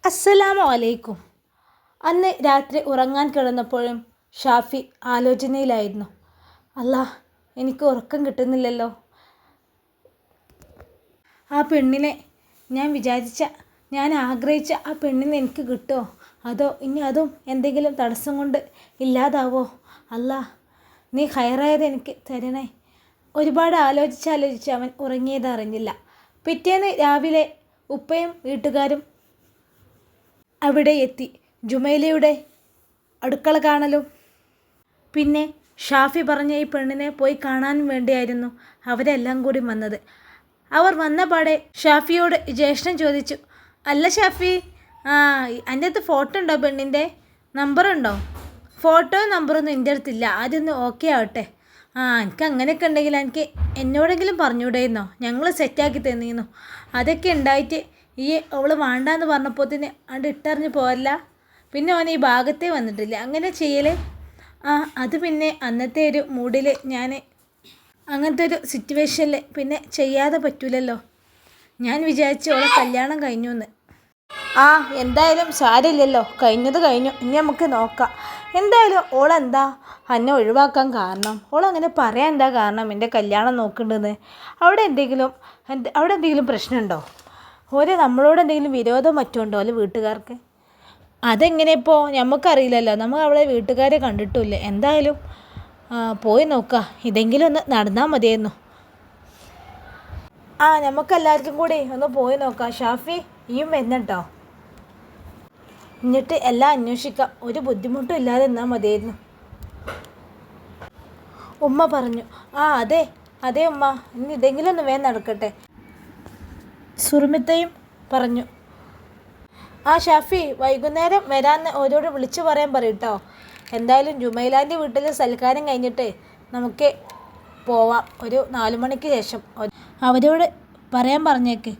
അസ്സലാമു അലൈക്കും. അന്ന് രാത്രി ഉറങ്ങാൻ കിടന്നപ്പോഴും ഷാഫി ആലോചനയിലായിരുന്നു. അല്ലാ, എനിക്ക് ഉറക്കം കിട്ടുന്നില്ലല്ലോ. ആ പെണ്ണിനെ ഞാൻ ആഗ്രഹിച്ച ആ പെണ്ണിനെ എനിക്ക് കിട്ടുമോ, അതോ ഇനി അതും എന്തെങ്കിലും തടസ്സം കൊണ്ട് ഇല്ലാതാവോ? അല്ലാ, നീ ഹൈറായത് എനിക്ക് തരണേ. ഒരുപാട് ആലോചിച്ച് അവൻ ഉറങ്ങിയത് അറിഞ്ഞില്ല. പിറ്റേന്ന് രാവിലെ ഉപ്പയും വീട്ടുകാരും അവിടെ എത്തി. ജുമൈലയുടെ അടുക്കള കാണലും പിന്നെ ഷാഫി പറഞ്ഞ ഈ പെണ്ണിനെ പോയി കാണാനും വേണ്ടിയായിരുന്നു അവരെല്ലാം കൂടി വന്നത്. അവർ വന്നപാടെ ഷാഫിയോട് ജ്യേഷ്ഠൻ ചോദിച്ചു, അല്ല ഷാഫി, എൻ്റെ അടുത്ത് ഫോട്ടോ ഉണ്ടോ? പെണ്ണിൻ്റെ നമ്പറുണ്ടോ? ഫോട്ടോയും നമ്പറൊന്നും എൻ്റെ അടുത്തില്ല. ആദ്യമൊന്ന് ഓക്കെ ആവട്ടെ. എനിക്ക് അങ്ങനെയൊക്കെ ഉണ്ടെങ്കിൽ എനിക്ക് എന്നോടെങ്കിലും പറഞ്ഞുകൂടെയിരുന്നോ? ഞങ്ങൾ സെറ്റാക്കി തന്നിരുന്നു. അതൊക്കെ ഉണ്ടായിട്ട് ഈ അവൾ വേണ്ടാന്ന് പറഞ്ഞപ്പോഴത്തേന് അണ്ട് ഇട്ടറിഞ്ഞ് പോരല്ല. പിന്നെ അവൻ ഈ ഭാഗത്തേ വന്നിട്ടില്ല. അങ്ങനെ ചെയ്യൽ അത് പിന്നെ അന്നത്തെ ഒരു മൂഡിൽ ഞാൻ അങ്ങനത്തെ ഒരു സിറ്റുവേഷനിൽ പിന്നെ ചെയ്യാതെ പറ്റൂലല്ലോ. ഞാൻ വിചാരിച്ചു അവളെ കല്യാണം കഴിഞ്ഞു എന്ന്. എന്തായാലും സാരമില്ലല്ലോ, കഴിഞ്ഞത് കഴിഞ്ഞു. ഇനി നമുക്ക് നോക്കാം. എന്തായാലും ഓളെന്താ എന്നെ ഒഴിവാക്കാൻ കാരണം? ഓളങ്ങനെ പറയാൻ എന്താ കാരണം? എൻ്റെ കല്യാണം നോക്കുന്നുണ്ടെന്ന്. അവിടെ എന്തെങ്കിലും പ്രശ്നമുണ്ടോ? നമ്മളോട് എന്തെങ്കിലും വിരോധം മറ്റുണ്ടോ അല്ലെ വീട്ടുകാർക്ക്? അതെങ്ങനെ ഇപ്പോൾ നമുക്കറിയില്ലല്ലോ. നമ്മൾ അവളെ വീട്ടുകാരെ കണ്ടിട്ടില്ല. എന്തായാലും പോയി നോക്കാം. ഇതെങ്കിലും ഒന്ന് നടന്നാൽ മതിയായിരുന്നു. നമുക്കെല്ലാവർക്കും കൂടി ഒന്ന് പോയി നോക്കാം. ഷാഫി, ഈയും വരുന്നുണ്ടോ? എന്നിട്ട് എല്ലാം അന്വേഷിക്കാം. ഒരു ബുദ്ധിമുട്ടും ഇല്ലാതെ നിന്നാൽ മതിയായിരുന്നു. ഉമ്മ പറഞ്ഞു. അതെ ഉമ്മ, ഇനി ഇതെങ്കിലും ഒന്ന് വേഗം നടക്കട്ടെ. സുറുമിത്തയും പറഞ്ഞു. ഷാഫി, വൈകുന്നേരം വരാമെന്ന് ഓരോട് വിളിച്ചു പറയാൻ പറയട്ടോ. എന്തായാലും ജുമൈലാൻ്റെ വീട്ടിൽ സൽക്കാരം കഴിഞ്ഞിട്ട് നമുക്ക് പോവാം. ഒരു 4 മണിക്ക് ശേഷം അവരോട് പറയാൻ പറഞ്ഞേക്ക്.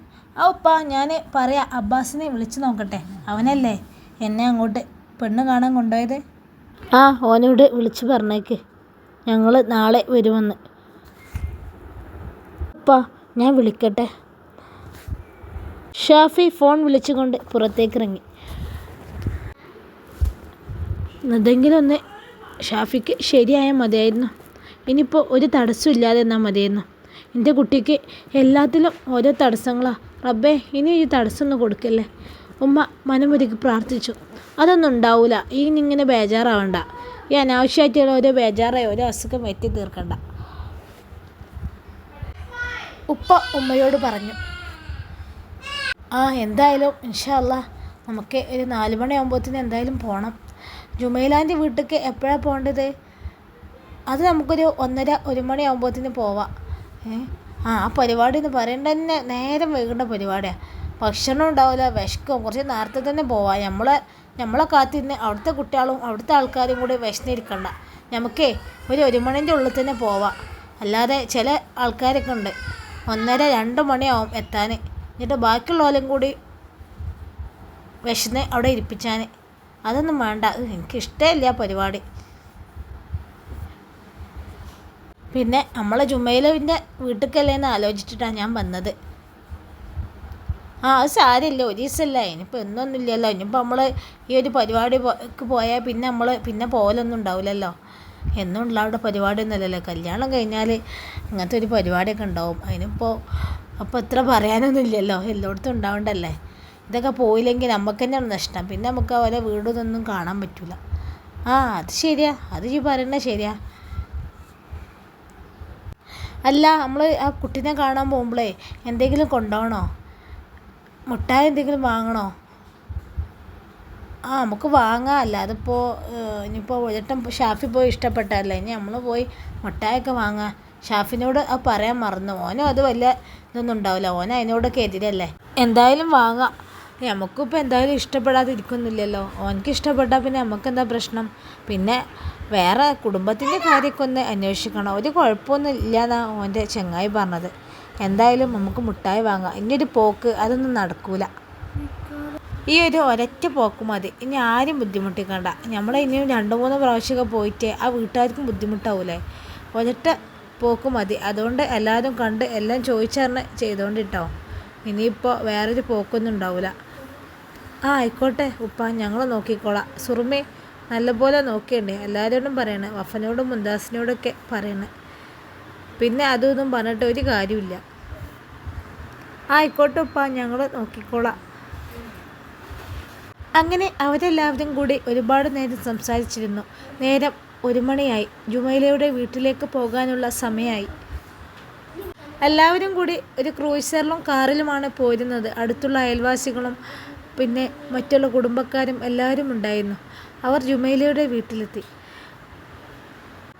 ഉപ്പ, ഞാൻ പറയാം. അബ്ബാസിനെ വിളിച്ചു നോക്കട്ടെ. അവനല്ലേ എന്നെ അങ്ങോട്ട് പെണ്ണ് കാണാൻ കൊണ്ടുപോയത്. ഓനോട് വിളിച്ചു പറഞ്ഞേക്ക് ഞങ്ങൾ നാളെ വരുമെന്ന്. ഉപ്പ, ഞാൻ വിളിക്കട്ടെ. ഷാഫി ഫോൺ വിളിച്ചുകൊണ്ട് പുറത്തേക്കിറങ്ങി. എന്തെങ്കിലും ഒന്ന് ഷാഫിക്ക് ശരിയായാൽ മതിയായിരുന്നു. ഇനിയിപ്പോൾ ഒരു തടസ്സം ഇല്ലാതെ എന്നാൽ മതിയായിരുന്നു. എൻ്റെ കുട്ടിക്ക് എല്ലാത്തിലും ഓരോ തടസ്സങ്ങളാണ്. റബ്ബേ, ഇനി ഈ തടസ്സമൊന്നും കൊടുക്കല്ലേ. ഉമ്മ മനമൊരുക്കി പ്രാർത്ഥിച്ചു. അതൊന്നും ഉണ്ടാവില്ല. ഇങ്ങനെ ബേജാറാവണ്ട. ഈ അനാവശ്യമായിട്ടുള്ള ഓരോ ബേജാറായി ഓരോ അസുഖം എത്തി തീർക്കണ്ട. ഉപ്പ ഉമ്മയോട് പറഞ്ഞു. എന്തായാലും ഇൻഷാ അല്ലാ നമുക്ക് ഒരു 4 മണിയാകുമ്പോഴത്തേന് എന്തായാലും പോകണം. ജുമൈലാൻ്റെ വീട്ടിലേക്ക് എപ്പോഴാണ് പോകേണ്ടത്? അത് നമുക്കൊരു 1:30-1 മണിയാകുമ്പോഴത്തേന് പോവാം. ആ പരിപാടി എന്ന് പറയേണ്ട തന്നെ നേരം വൈകേണ്ട പരിപാടിയാണ്. ഭക്ഷണം ഉണ്ടാവില്ല, വിശക്കും. കുറച്ച് നേരത്തെ തന്നെ പോവാം. നമ്മളെ കാത്തിരുന്ന് അവിടുത്തെ കുട്ടികളും അവിടുത്തെ ആൾക്കാരും കൂടി വിശന്നിരിക്കണ്ട. നമുക്കേ ഒരു 1 മണിൻ്റെ ഉള്ളിൽ തന്നെ പോവാം. അല്ലാതെ ചില ആൾക്കാരൊക്കെ ഉണ്ട് 1:30-2 മണിയാവും എത്താൻ. എന്നിട്ട് ബാക്കിയുള്ളവരും കൂടി വിശന്ന് അവിടെ ഇരിപ്പിച്ചാൻ. അതൊന്നും വേണ്ട. എനിക്കിഷ്ടമില്ല പരിപാടി. പിന്നെ നമ്മളെ ജുമൈലവിൻ്റെ വീട്ടിലേക്കല്ലേന്ന് ആലോചിച്ചിട്ടാണ് ഞാൻ വന്നത്. അത് സാരമില്ല, ഒരു ദിവസമല്ല. ഇനിയിപ്പോൾ എന്നൊന്നുമില്ലല്ലോ. ഇനിയിപ്പോൾ നമ്മൾ ഈ ഒരു പരിപാടിക്ക് പോയാൽ പിന്നെ പോകലൊന്നും ഉണ്ടാവില്ലല്ലോ. എന്നും ഉള്ള അവിടെ പരിപാടി ഒന്നുമല്ലല്ലോ. കല്യാണം കഴിഞ്ഞാൽ ഇങ്ങനത്തെ ഒരു പരിപാടിയൊക്കെ ഉണ്ടാവും. അപ്പോൾ ഇത്ര പറയാനൊന്നും ഇല്ലല്ലോ. എല്ലായിടത്തും ഉണ്ടാവണ്ടല്ലേ. ഇതൊക്കെ പോയില്ലെങ്കിൽ നമുക്ക് തന്നെയാണ് നഷ്ടം. പിന്നെ നമുക്ക് അവരെ വീടൊന്നും കാണാൻ പറ്റില്ല. അത് ശരിയാ, അത് ഈ പറയുന്നത് ശരിയാ. അല്ല, നമ്മൾ ആ കുട്ടീനെ കാണാൻ പോകുമ്പോഴേ എന്തെങ്കിലും കൊണ്ടുപോകണോ? മുട്ടായി എന്തെങ്കിലും വാങ്ങണോ? നമുക്ക് വാങ്ങാം. അല്ലാതെ ഇനിയിപ്പോൾ ഒരിട്ടം ഷാഫി പോയി ഇഷ്ടപ്പെട്ടല്ലേ, ഇനി നമ്മൾ പോയി മുട്ടായൊക്കെ വാങ്ങാം. ഷാഫിനോട് പറയാൻ മറന്നു. ഓനും അത് വലിയ ഇതൊന്നും ഉണ്ടാവില്ല. അതിനോടൊക്കെ എതിരല്ലേ. എന്തായാലും വാങ്ങാം. നമുക്കിപ്പോൾ എന്തായാലും ഇഷ്ടപ്പെടാതിരിക്കുന്നില്ലല്ലോ. ഓനക്ക് ഇഷ്ടപ്പെട്ടാൽ പിന്നെ നമുക്കെന്താ പ്രശ്നം? പിന്നെ വേറെ കുടുംബത്തിൻ്റെ കാര്യമൊക്കെ ഒന്ന് അന്വേഷിക്കണം. ഒരു കുഴപ്പമൊന്നും ഇല്ലയെന്നാണ് ഓൻ്റെ ചങ്ങായി പറഞ്ഞത്. എന്തായാലും നമുക്ക് മുട്ടായി വാങ്ങാം. ഇനിയൊരു പോക്ക് അതൊന്നും നടക്കൂല. ഈ ഒരു ഒരൊറ്റ പോക്ക് മതി. ഇനി ആരും ബുദ്ധിമുട്ടിക്കണ്ട. ഇനിയും 2-3 പ്രാവശ്യമൊക്കെ പോയിട്ട് ആ വീട്ടുകാർക്കും ബുദ്ധിമുട്ടാവൂലേ. ഒരൊറ്റ പോക്ക് മതി. അതുകൊണ്ട് എല്ലാവരും കണ്ട് എല്ലാം ചോദിച്ചറിഞ്ഞ് ചെയ്തുകൊണ്ടിട്ടോ. ഇനിയിപ്പോൾ വേറൊരു പോക്കൊന്നും ഉണ്ടാവില്ല. ആ ആയിക്കോട്ടെ ഉപ്പ, ഞങ്ങൾ നോക്കിക്കോളാം. സുറുമി നല്ലപോലെ നോക്കിയണ്ടേ, എല്ലാവരോടും പറയണേ, വഫനോടും മുന്താസിനോടൊക്കെ പറയണേ. പിന്നെ അതും ഇതും പറഞ്ഞിട്ട് ഒരു കാര്യമില്ല. ആയിക്കോട്ടെ ഉപ്പ, ഞങ്ങൾ നോക്കിക്കോളാം. അങ്ങനെ അവരെല്ലാവരും കൂടി ഒരുപാട് നേരം സംസാരിച്ചിരുന്നു. നേരം 1 മണിയായി. ജുമൈലയുടെ വീട്ടിലേക്ക് പോകാനുള്ള സമയമായി. എല്ലാവരും കൂടി ഒരു ക്രൂയിസറിലും കാറിലുമാണ് പോയിരുന്നത്. അടുത്തുള്ള അയൽവാസികളും പിന്നെ മറ്റുള്ള കുടുംബക്കാരും എല്ലാവരും ഉണ്ടായിരുന്നു. അവർ ജുമൈലയുടെ വീട്ടിലെത്തി.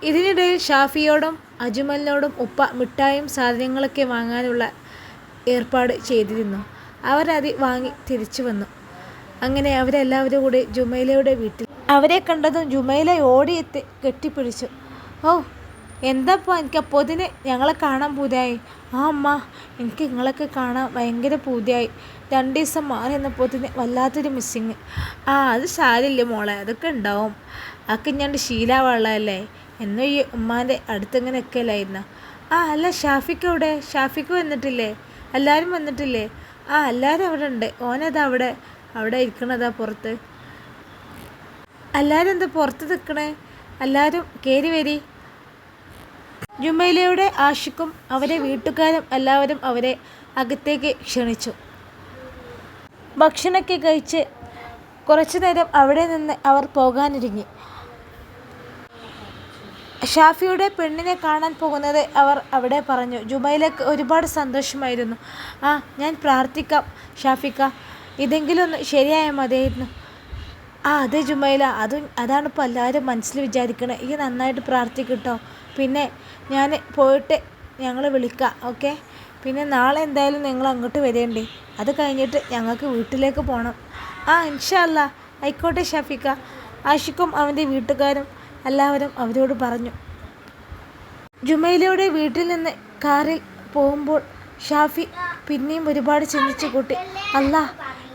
ഇതിനിടയിൽ ഷാഫിയോടും അജ്മലിനോടും ഉപ്പ മിഠായും സാധനങ്ങളൊക്കെ വാങ്ങാനുള്ള ഏർപ്പാട് ചെയ്തിരുന്നു. അവരത് വാങ്ങി തിരിച്ചു വന്നു. അങ്ങനെ അവരെല്ലാവരും കൂടി ജുമൈലയുടെ വീട്ടിൽ. അവരെ കണ്ടതും ജുമൈല ഓടിയെത്തി കെട്ടിപ്പിടിച്ചു. ഓ എന്താപ്പാ, എനിക്ക് അപ്പോതിന് ഞങ്ങളെ കാണാൻ പൂതിയായി. ആ അമ്മ, എനിക്ക് നിങ്ങളൊക്കെ കാണാൻ ഭയങ്കര പൂതിയായി. 2 ദിവസം മാറി എന്നപ്പോത്തിന് വല്ലാത്തൊരു മിസ്സിങ്. അത് സാരില്ല മോളെ, അതൊക്കെ ഉണ്ടാവും. അതൊക്കെ ഞാൻ ശീലമുള്ളതല്ലേ. എന്നും ഈ ഉമ്മാൻ്റെ അടുത്തിങ്ങനെ ഒക്കെയല്ലായിരുന്ന. അല്ല ഷാഫിക്ക് അവിടെ? ഷാഫിക്ക് വന്നിട്ടില്ലേ? എല്ലാവരും വന്നിട്ടില്ലേ? എല്ലാവരും അവിടെ ഉണ്ട്. ഓനതാ അവിടെ ഇരിക്കണതാ പുറത്ത്. എല്ലാവരും എന്താ പുറത്ത് നിൽക്കണേ? എല്ലാവരും കയറി വരി. ജുമൈലയുടെ ആഷിക്കും അവരെ വീട്ടുകാരും എല്ലാവരും അവരെ അകത്തേക്ക് ക്ഷണിച്ചു. ഭക്ഷണമൊക്കെ കഴിച്ച് കുറച്ചു നേരം അവിടെ നിന്ന് അവർ പോകാനൊരുങ്ങി. ഷാഫിയുടെ പെണ്ണിനെ കാണാൻ പോകുന്നത് അവർ അവിടെ പറഞ്ഞു. ജുമൈലക്ക് ഒരുപാട് സന്തോഷമായിരുന്നു. ഞാൻ പ്രാർത്ഥിക്കാം ഷാഫിക്ക, ഇതെങ്കിലും ഒന്ന് ശരിയായാൽ മതിയായിരുന്നു. അതെ ജുമൈല, അതാണ് ഇപ്പോൾ എല്ലാവരും മനസ്സിൽ വിചാരിക്കണേ. ഈ നന്നായിട്ട് പ്രാർത്ഥിക്കട്ടോ. പിന്നെ ഞാൻ പോയിട്ട് ഞങ്ങൾ വിളിക്കാം, ഓക്കെ? പിന്നെ നാളെ എന്തായാലും നിങ്ങൾ അങ്ങോട്ട് വരേണ്ടേ. അത് കഴിഞ്ഞിട്ട് ഞങ്ങൾക്ക് വീട്ടിലേക്ക് പോകണം. ഇൻഷാ അല്ലാ, ആയിക്കോട്ടെ ഷാഫിക്ക. ആഷിഖും അവൻ്റെ വീട്ടുകാരും എല്ലാവരും അവരോട് പറഞ്ഞു. ജുമൈലയുടെ വീട്ടിൽ നിന്ന് കാറിൽ പോകുമ്പോൾ ഷാഫി പിന്നെയും ഒരുപാട് ചിന്തിച്ചു കൂട്ടി. അല്ലാ,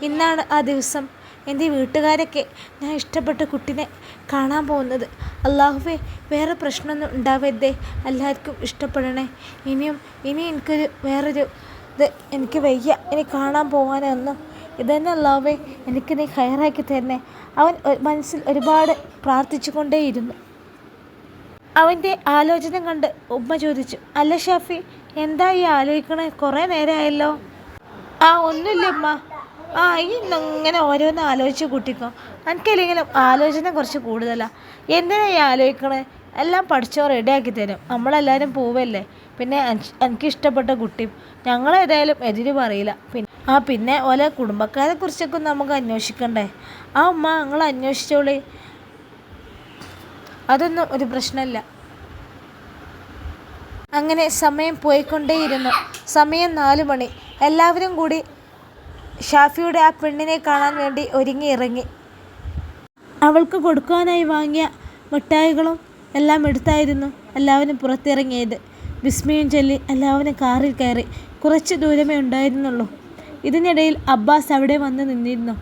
ഇന്നാണ് ആ ദിവസം. എൻ്റെ വീട്ടുകാരൊക്കെ ഞാൻ ഇഷ്ടപ്പെട്ട കുട്ടിനെ കാണാൻ പോകുന്നത്. അല്ലാഹുവേ, വേറെ പ്രശ്നമൊന്നും ഉണ്ടാവരുതേ, എല്ലാവർക്കും ഇഷ്ടപ്പെടണേ. ഇനി വേറൊരു ഇത് എനിക്ക് വയ്യ, ഇനി കാണാൻ പോകാനൊന്നും. ഇതന്നെ അല്ലാഹുവേ, എനിക്ക് നീ ഹൈറാക്കി തരണേ. അവൻ മനസ്സിൽ ഒരുപാട് പ്രാർത്ഥിച്ചു കൊണ്ടേയിരുന്നു. അവൻ്റെ ആലോചന കണ്ട് ഉമ്മ ചോദിച്ചു, അല്ല ഷാഫി, എന്താ ഈ ആലോചിക്കണേ? കുറേ നേരമായല്ലോ. ഒന്നുമില്ല ഉമ്മ. ഇങ്ങനെ ഓരോന്ന് ആലോചിച്ച് കൂട്ടിക്കോ. എനിക്കല്ലെങ്കിലും ആലോചന കുറച്ച് കൂടുതലാണ്. എന്തിനാ ഈ ആലോചിക്കണേ? എല്ലാം പഠിച്ചോ റെഡിയാക്കി തരും. നമ്മളെല്ലാവരും പോവല്ലേ. പിന്നെ എനിക്കിഷ്ടപ്പെട്ട കുട്ടിയും. ഞങ്ങളേതായാലും എതിര് പറയില്ല. പിന്നെ ഓലെ കുടുംബക്കാരെ കുറിച്ചൊക്കെ നമുക്ക് അന്വേഷിക്കണ്ടേ? ഉമ്മ, നിങ്ങൾ അന്വേഷിച്ചോളി, അതൊന്നും ഒരു പ്രശ്നമില്ല. അങ്ങനെ സമയം പോയിക്കൊണ്ടേയിരുന്നു. സമയം 4 മണി. എല്ലാവരും കൂടി ഷാഫിയുടെ ആ പെണ്ണിനെ കാണാൻ വേണ്ടി ഒരുങ്ങി ഇറങ്ങി. അവൾക്ക് കൊടുക്കാനായി വാങ്ങിയ മിഠായികളും എല്ലാം എടുത്തായിരുന്നു എല്ലാവരും പുറത്തിറങ്ങിയത്. ബിസ്മിയും ചൊല്ലി എല്ലാവരും കാറിൽ കയറി. കുറച്ച് ദൂരമേ ഉണ്ടായിരുന്നുള്ളൂ. ഇതിനിടയിൽ അബ്ബാസ് അവിടെ വന്ന് നിന്നിരുന്നു.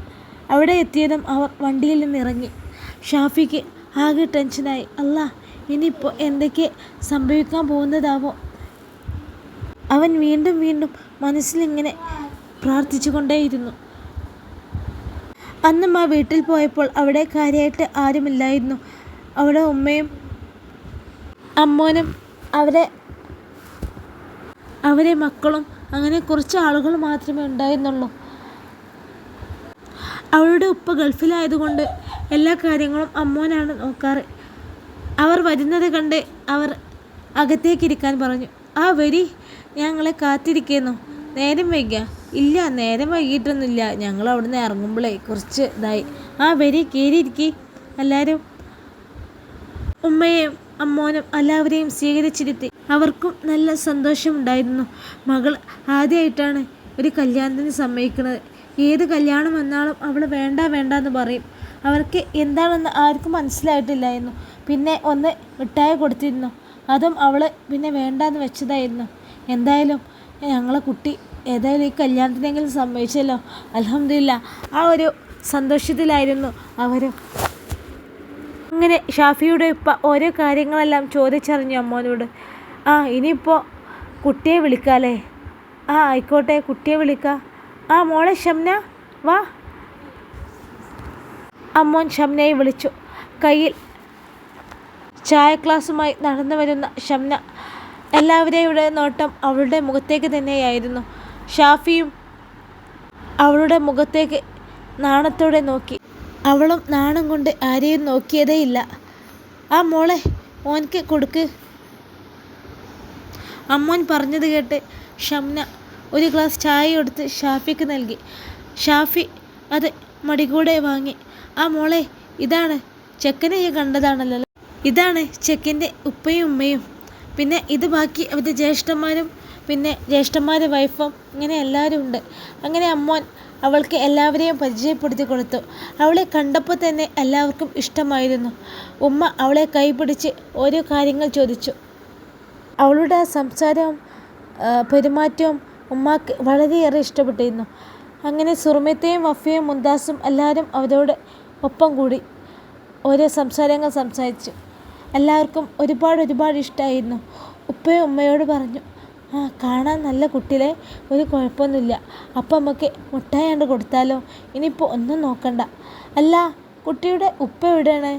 അവിടെ എത്തിയതും അവർ വണ്ടിയിൽ നിന്ന് ഇറങ്ങി. ഷാഫിക്ക് ആകെ ടെൻഷനായി. അല്ലാ, ഇനിയിപ്പോൾ എന്തൊക്കെ സംഭവിക്കാൻ പോകുന്നതാവോ? അവൻ വീണ്ടും വീണ്ടും മനസ്സിലിങ്ങനെ പ്രാർത്ഥിച്ചു കൊണ്ടേയിരുന്നു. അന്നും ആ വീട്ടിൽ പോയപ്പോൾ അവിടെ കാര്യമായിട്ട് ആരുമില്ലായിരുന്നു. അവിടെ ഉമ്മയും അമ്മോനും അവരെ മക്കളും അങ്ങനെ കുറച്ച് ആളുകൾ മാത്രമേ ഉണ്ടായിരുന്നുള്ളൂ. അവളുടെ ഉപ്പ ഗൾഫിലായതുകൊണ്ട് എല്ലാ കാര്യങ്ങളും അമ്മോനാണ് നോക്കാറ്. അവർ വരുന്നത് കണ്ട് അവർ അകത്തേക്കിരിക്കാൻ പറഞ്ഞു. വരി, ഞങ്ങളെ കാത്തിരിക്കുന്നു. നേരം വൈകിയ? ഇല്ല, നേരം വൈകിട്ടൊന്നുമില്ല. ഞങ്ങൾ അവിടുന്ന് ഇറങ്ങുമ്പോഴേ കുറച്ച് ഇതായി. വരി, കയറിയിരിക്കി. എല്ലാവരും ഉമ്മയും അമ്മോനും എല്ലാവരെയും സ്വീകരിച്ചിരുത്തി. അവർക്കും നല്ല സന്തോഷമുണ്ടായിരുന്നു. മകൾ ആദ്യമായിട്ടാണ് ഒരു കല്യാണത്തിന് സമ്മതിക്കുന്നത്. ഏത് കല്യാണം വന്നാലും അവൾ വേണ്ട എന്ന് പറയും. അവർക്ക് എന്താണെന്ന് ആർക്കും മനസ്സിലായിട്ടില്ലായിരുന്നു. പിന്നെ ഒന്ന് മിഠായി കൊടുത്തിരുന്നു. അതും അവൾ പിന്നെ വേണ്ടാന്ന് വെച്ചതായിരുന്നു. എന്തായാലും ഞങ്ങളെ കുട്ടി ഏതായാലും ഈ കല്യാണത്തിനെങ്കിലും സമ്മതിച്ചല്ലോ, അൽഹംദുലില്ലാ. ആ ഒരു സന്തോഷത്തിലായിരുന്നു അവരും. അങ്ങനെ ഷാഫിയുടെ ഉപ്പ ഓരോ കാര്യങ്ങളെല്ലാം ചോദിച്ചറിഞ്ഞു അമ്മോനോട്. ഇനിയിപ്പോൾ കുട്ടിയെ വിളിക്കാമല്ലേ? ആയിക്കോട്ടെ, കുട്ടിയെ വിളിക്കാം. മോളെ ഷംന, വാ. അമ്മോൻ ഷംനയെ വിളിച്ചു. കയ്യിൽ ചായ ഗ്ലാസുമായി നടന്നു വരുന്ന ഷംന എല്ലാവരെയുടെ നോട്ടം അവളുടെ മുഖത്തേക്ക് തന്നെയായിരുന്നു. ഷാഫിയും അവളുടെ മുഖത്തേക്ക് നാണത്തോടെ നോക്കി. അവളും നാണം കൊണ്ട് ആരെയും നോക്കിയതേയില്ല. ആ മോളെ മോൻക്ക് കൊടുക്ക്. അമ്മോൻ പറഞ്ഞത് കേട്ട് ഷംന ഒരു ഗ്ലാസ് ചായ എടുത്ത് ഷാഫിക്ക് നൽകി. ഷാഫി അത് മടികൂടെ വാങ്ങി. ആ മോളെ, ഇതാണ് ചെക്കനെ കണ്ടതാണല്ലോ. ഇതാണ് ചെക്കൻ്റെ ഉപ്പയും ഉമ്മയും. പിന്നെ ഇത് ബാക്കി അവരുടെ ജ്യേഷ്ഠന്മാരും പിന്നെ ജ്യേഷ്ഠന്മാരുടെ വൈഫും ഇങ്ങനെ എല്ലാവരും ഉണ്ട്. അങ്ങനെ അമ്മോൻ അവൾക്ക് എല്ലാവരെയും പരിചയപ്പെടുത്തി കൊടുത്തു. അവളെ കണ്ടപ്പോൾ തന്നെ എല്ലാവർക്കും ഇഷ്ടമായിരുന്നു. ഉമ്മ അവളെ കൈപിടിച്ച് ഓരോ കാര്യങ്ങൾ ചോദിച്ചു. അവളുടെ സംസാരവും പെരുമാറ്റവും ഉമ്മാക്ക് വളരെയേറെ ഇഷ്ടപ്പെട്ടിരുന്നു. അങ്ങനെ സുറുമത്തെയും വഫയും മുന്താസും എല്ലാവരും അവരോട് ഒപ്പം കൂടി ഓരോ സംസാരങ്ങൾ സംസാരിച്ചു. എല്ലാവർക്കും ഒരുപാട് ഇഷ്ടമായിരുന്നു. ഉപ്പയും ഉമ്മയോട് പറഞ്ഞു, കാണാൻ നല്ല കുട്ടികളെ, ഒരു കുഴപ്പമൊന്നുമില്ല. അപ്പം നമുക്ക് മുട്ടായാണ്ട് കൊടുത്താലോ? ഇനിയിപ്പോൾ ഒന്നും നോക്കണ്ട. അല്ല, കുട്ടിയുടെ ഉപ്പ എവിടെയാണ്?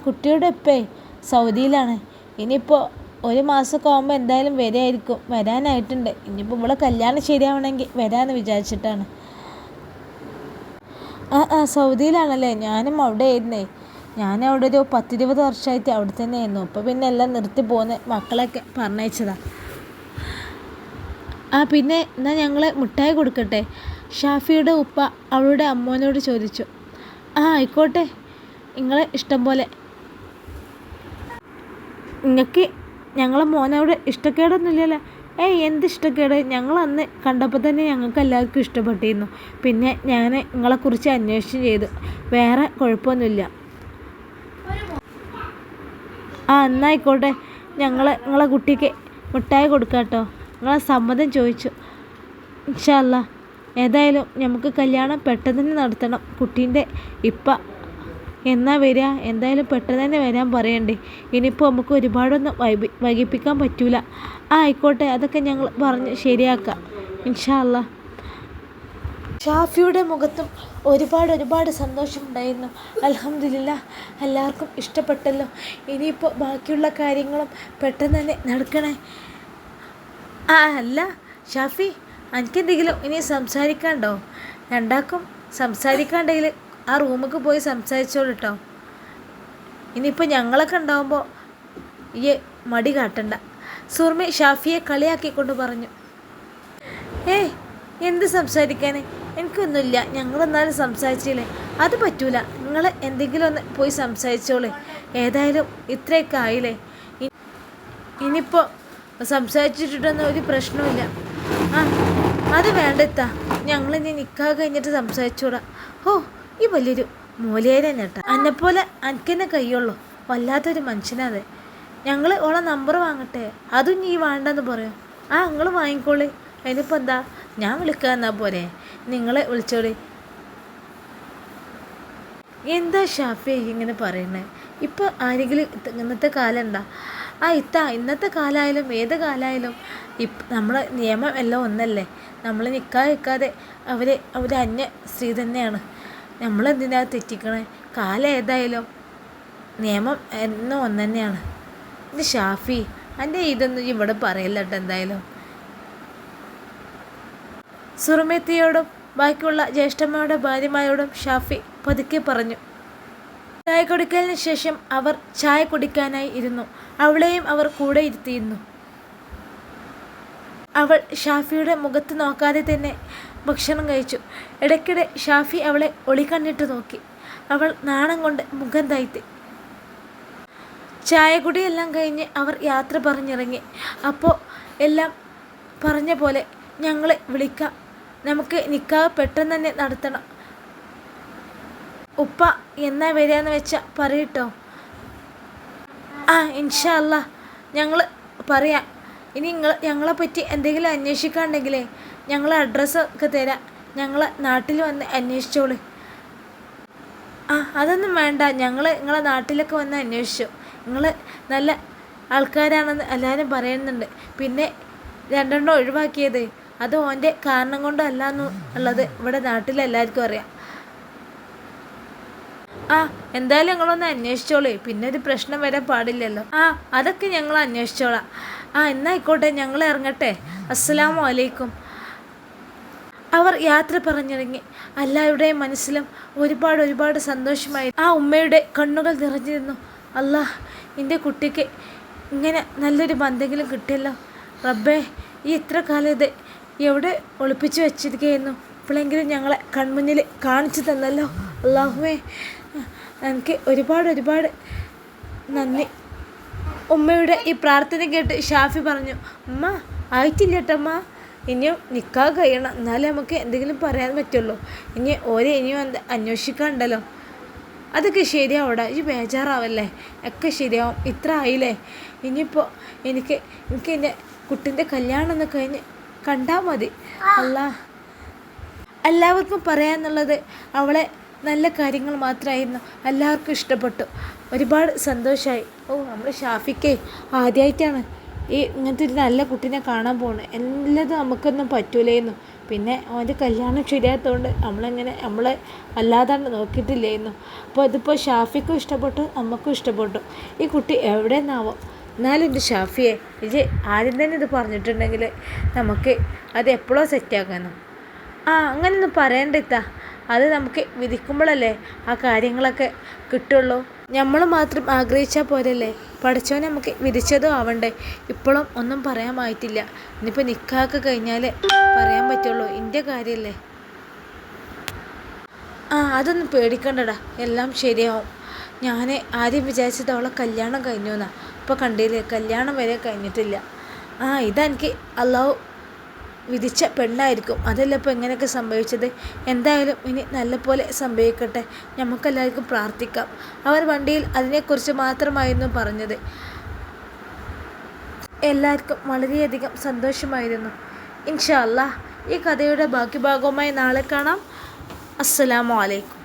കുട്ടിയുടെ ഉപ്പേ സൗദിയിലാണ്. ഇനിയിപ്പോൾ ഒരു മാസമൊക്കെ ആകുമ്പോൾ എന്തായാലും വരാനായിട്ടുണ്ട്. ഇനിയിപ്പോൾ ഇവിടെ കല്യാണം ശരിയാവണമെങ്കിൽ വരാമെന്ന് വിചാരിച്ചിട്ടാണ്. സൗദിയിലാണല്ലേ? ഞാനും അവിടെ ആയിരുന്നേ. ഞാനവിടെ ഒരു 10-20 വർഷമായിട്ട് അവിടെ തന്നെ ആയിരുന്നു. അപ്പോൾ പിന്നെ എല്ലാം നിർത്തി പോകുന്ന മക്കളൊക്കെ പറഞ്ഞയച്ചതാണ്. പിന്നെ എന്നാൽ ഞങ്ങൾ മിഠായി കൊടുക്കട്ടെ? ഷാഫിയുടെ ഉപ്പ അവളുടെ അമ്മോനോട് ചോദിച്ചു. ആയിക്കോട്ടെ, നിങ്ങളെ ഇഷ്ടം പോലെ. നിങ്ങൾക്ക് ഞങ്ങളെ മോനോട് ഇഷ്ടക്കേടൊന്നുമില്ലല്ലോ? എന്ത് ഇഷ്ടക്കേട്? ഞങ്ങൾ അന്ന് കണ്ടപ്പോൾ തന്നെ ഞങ്ങൾക്ക് എല്ലാവർക്കും ഇഷ്ടപ്പെട്ടിരുന്നു. പിന്നെ ഞാൻ നിങ്ങളെക്കുറിച്ച് അന്വേഷണം ചെയ്തു. വേറെ കുഴപ്പമൊന്നുമില്ല. എന്നായിക്കോട്ടെ, നിങ്ങളെ കുട്ടിക്ക് മിഠായി കൊടുക്കാം കേട്ടോ. നിങ്ങളെ സമ്മതം ചോദിച്ചു. ഇൻഷാ അല്ലാ. ഏതായാലും നമുക്ക് കല്യാണം പെട്ടെന്ന് തന്നെ നടത്തണം. കുട്ടീൻ്റെ ഇപ്പ എന്നാ വരിക? എന്തായാലും പെട്ടെന്ന് തന്നെ വരാൻ പറയണ്ടേ. ഇനിയിപ്പോൾ നമുക്ക് ഒരുപാടൊന്നും വൈകിപ്പിക്കാൻ പറ്റൂല. ആയിക്കോട്ടെ, അതൊക്കെ ഞങ്ങൾ പറഞ്ഞ് ശരിയാക്കാം ഇൻഷാ അല്ലാ. ഷാഫിയുടെ മുഖത്തും ഒരുപാട് സന്തോഷമുണ്ടായിരുന്നു. അൽഹംദുലില്ലാ, എല്ലാവർക്കും ഇഷ്ടപ്പെട്ടല്ലോ. ഇനിയിപ്പോൾ ബാക്കിയുള്ള കാര്യങ്ങളും പെട്ടെന്ന് തന്നെ നടക്കണേ. അല്ല ഷാഫി, എനിക്കെന്തെങ്കിലും ഇനി സംസാരിക്കാണ്ടോ? രണ്ടാക്കും സംസാരിക്കാണ്ടെങ്കിൽ ആ റൂമിലേക്ക് പോയി സംസാരിച്ചോളൂ കേട്ടോ. ഇനിയിപ്പോൾ ഞങ്ങളൊക്കെ ഉണ്ടാവുമ്പോൾ ഈ മടി കാട്ടണ്ട. സുറുമി ഷാഫിയെ കളിയാക്കിക്കൊണ്ട് പറഞ്ഞു. എന്ത് സംസാരിക്കാൻ? എനിക്കൊന്നുമില്ല. ഞങ്ങളെന്നാലും സംസാരിച്ചില്ലേ? അത് പറ്റൂല. നിങ്ങൾ എന്തെങ്കിലും ഒന്ന് പോയി സംസാരിച്ചോളേ. ഏതായാലും ഇത്രയൊക്കെ ആയില്ലേ. ഇനിയിപ്പോൾ സംസാരിച്ചിട്ടൊന്നും ഒരു പ്രശ്നമില്ല. അത് വേണ്ടെത്താ. ഞങ്ങളിനി നിക്കാഹ് കഴിഞ്ഞിട്ട് സംസാരിച്ചോടാ. ഈ വലിയൊരു മൂലയേരെ നേട്ടാ. എന്നെപ്പോലെ എനിക്കെന്നെ കയ്യുള്ളൂ. വല്ലാത്തൊരു മനുഷ്യനത്. ഞങ്ങൾ ഓളെ നമ്പർ വാങ്ങട്ടെ? അതും നീ വേണ്ടെന്ന് പറയും. നിങ്ങൾ വാങ്ങിക്കോളി. അതിനിപ്പോൾ എന്താ? ഞാൻ വിളിക്കാന്നാ പോരെ? നിങ്ങളെ വിളിച്ചോളി. എന്താ ഷാഫി ഇങ്ങനെ പറയണേ? ഇപ്പോൾ ആരെങ്കിലും ഇന്നത്തെ കാലം ഉണ്ടാ? ഇന്നത്തെ കാലമായാലും ഏത് കാലമായാലും നമ്മളെ നിയമം എല്ലാം ഒന്നല്ലേ. നമ്മൾ നിക്കാഹ് വെക്കാതെ അവർ അന്യ സ്ത്രീ തന്നെയാണ്. നമ്മളെന്തിനാ തെറ്റിക്കണേ? കാലം ഏതായാലും നിയമം എന്നും ഒന്ന് തന്നെയാണ്. ഇത് ഷാഫി, എൻ്റെ ഇതൊന്നും ഇവിടെ പറയല്ല കേട്ടോ. എന്തായാലും സുറുമത്തിയോടും ബാക്കിയുള്ള ജ്യേഷ്ഠമ്മയുടെ ഭാര്യമാരോടും ഷാഫി പതുക്കെ പറഞ്ഞു. ചായ കുടിക്കലിന് ശേഷം അവർ ചായ കുടിക്കാനായി ഇരുന്നു. അവളെയും അവർ കൂടെ ഇരുത്തിയിരുന്നു. അവൾ ഷാഫിയുടെ മുഖത്ത് നോക്കാതെ തന്നെ ഭക്ഷണം കഴിച്ചു. ഇടയ്ക്കിടെ ഷാഫി അവളെ ഒളിക്കണ്ണിട്ട് നോക്കി. അവൾ നാണം കൊണ്ട് മുഖം താഴ്ത്തി. ചായ കുടിയെല്ലാം കഴിഞ്ഞ് അവർ യാത്ര പറഞ്ഞിറങ്ങി. അപ്പോൾ എല്ലാം പറഞ്ഞ പോലെ ഞങ്ങളെ വിളിക്കാം. നമുക്ക് നിക്കാഹ് പെട്ടെന്ന് തന്നെ നടത്തണം. ഉപ്പ എന്നാ വരികയെന്ന് വെച്ചാൽ പറയട്ടോ. ഇൻഷാ അല്ലാ, ഞങ്ങൾ പറയാം. ഇനി ഞങ്ങളെപ്പറ്റി എന്തെങ്കിലും അന്വേഷിക്കാണ്ടെങ്കിലേ ഞങ്ങൾ അഡ്രസ്സൊക്കെ തരാം. ഞങ്ങളെ നാട്ടിൽ വന്ന് അന്വേഷിച്ചോളൂ. അതൊന്നും വേണ്ട. നിങ്ങളെ നാട്ടിലൊക്കെ വന്ന് അന്വേഷിച്ചു. നിങ്ങൾ നല്ല ആൾക്കാരാണെന്ന് എല്ലാവരും പറയുന്നുണ്ട്. പിന്നെ 2 ഒഴിവാക്കിയത് അത് ഓൻ്റെ കാരണം കൊണ്ടല്ല എന്നുള്ളത് ഇവിടെ നാട്ടിലെല്ലാവർക്കും അറിയാം. ആ എന്തായാലും ഞങ്ങളൊന്ന് അന്വേഷിച്ചോളേ, പിന്നെ ഒരു പ്രശ്നം വരാൻ പാടില്ലല്ലോ. ആ അതൊക്കെ ഞങ്ങൾ അന്വേഷിച്ചോളാം. ആ എന്നായിക്കോട്ടെ, ഞങ്ങൾ ഇറങ്ങട്ടെ. അസ്സലാമു അലൈക്കും. അവർ യാത്ര പറഞ്ഞിറങ്ങി. എല്ലാവരുടെയും മനസ്സിലും ഒരുപാട് സന്തോഷമായി. ആ ഉമ്മയുടെ കണ്ണുകൾ നിറഞ്ഞിരുന്നു. അല്ലാ, എൻ്റെ കുട്ടിക്ക് ഇങ്ങനെ നല്ലൊരു ബന്ധെങ്കിലും കിട്ടിയല്ലോ റബ്ബേ. ഈ ഇത്ര കാലം ഇത് എവിടെ ഒളിപ്പിച്ചു വെച്ചിരിക്കുകയായിരുന്നു, ഇപ്പോഴെങ്കിലും ഞങ്ങളെ കൺമുന്നിൽ കാണിച്ചു തന്നല്ലോ അല്ലാഹുവേ. എനിക്ക് ഒരുപാട് നന്ദി. ഉമ്മയുടെ ഈ പ്രാർത്ഥന കേട്ട് ഷാഫി പറഞ്ഞു, ഉമ്മ ആയിട്ടില്ല കേട്ടമ്മ, ഇനിയും നിൽക്കാൻ കഴിയണം, എന്നാലേ നമുക്ക് എന്തെങ്കിലും പറയാൻ പറ്റുള്ളൂ. ഇനിയും അന്വേഷിക്കാനുണ്ടല്ലോ. അതൊക്കെ ശരിയാവൂടാ, ഈ ബേജാറാവല്ലേ, ഒക്കെ ശരിയാവും. ഇത്ര ആയില്ലേ, ഇനിയിപ്പോൾ എനിക്ക് എൻ്റെ കുട്ടിൻ്റെ കല്യാണം ഒന്ന് കഴിഞ്ഞ് കണ്ടാൽ മതി. എല്ലാവർക്കും പറയാനുള്ളത് അവളെ നല്ല കാര്യങ്ങൾ മാത്രമായിരുന്നു. എല്ലാവർക്കും ഇഷ്ടപ്പെട്ടു, ഒരുപാട് സന്തോഷമായി. നമ്മുടെ ഷാഫിക്ക് ആദ്യമായിട്ടാണ് ഈ ഇങ്ങനത്തെ ഒരു നല്ല കുട്ടീനെ കാണാൻ പോകുന്നത്. എല്ലാതും നമുക്കൊന്നും പറ്റൂലായിരുന്നു. പിന്നെ അവൻ്റെ കല്യാണം ശരിയാത്തതുകൊണ്ട് നമ്മളെ അല്ലാതാണ് നോക്കിയിട്ടില്ലായിരുന്നു. അപ്പോൾ ഇതിപ്പോൾ ഷാഫിക്കും ഇഷ്ടപ്പെട്ടു, നമുക്കും ഇഷ്ടപ്പെട്ടു. ഈ കുട്ടി എവിടെ നിന്നാവോ. എന്നാലും എൻ്റെ ഷാഫിയെ, ഇത് ആദ്യം തന്നെ ഇത് പറഞ്ഞിട്ടുണ്ടെങ്കിൽ നമുക്ക് അത് എപ്പോഴോ സെറ്റാക്കാനോ. അങ്ങനെയൊന്നും പറയണ്ടിത്താ, അത് നമുക്ക് വിധിക്കുമ്പോഴല്ലേ ആ കാര്യങ്ങളൊക്കെ കിട്ടുള്ളൂ. നമ്മൾ മാത്രം ആഗ്രഹിച്ചാൽ പോരല്ലേ, പഠിച്ചവനെ നമുക്ക് വിധിച്ചതും ആവണ്ടേ. ഇപ്പോഴും ഒന്നും പറയാമായിട്ടില്ല. ഇനിയിപ്പോൾ നിക്കാഹൊക്കെ കഴിഞ്ഞാൽ പറയാൻ പറ്റുള്ളൂ, എൻ്റെ കാര്യമല്ലേ. അതൊന്നും പേടിക്കണ്ടടാ, എല്ലാം ശരിയാവും. ഞാൻ ആദ്യം വിചാരിച്ചത് അവളെ കല്യാണം കഴിഞ്ഞു എന്നാ, ഇപ്പോൾ കണ്ടില്ലേ കല്യാണം വരെ കഴിഞ്ഞിട്ടില്ല. ഇതെനിക്ക് അള്ളാഹു വിധിച്ച പെണ്ണായിരിക്കും, അതല്ല ഇപ്പോൾ എങ്ങനെയൊക്കെ സംഭവിച്ചത്. എന്തായാലും ഇനി നല്ലപോലെ സംഭവിക്കട്ടെ, നമുക്കെല്ലാവർക്കും പ്രാർത്ഥിക്കാം. അവർ വണ്ടിയിൽ അതിനെക്കുറിച്ച് മാത്രമായിരുന്നു പറഞ്ഞത്. എല്ലാവർക്കും വളരെയധികം സന്തോഷമായിരുന്നു. ഇൻഷാ അല്ലാഹ് ഈ കഥയുടെ ബാക്കി ഭാഗവുമായി നാളെ കാണാം. അസ്സലാമു അലൈക്കും.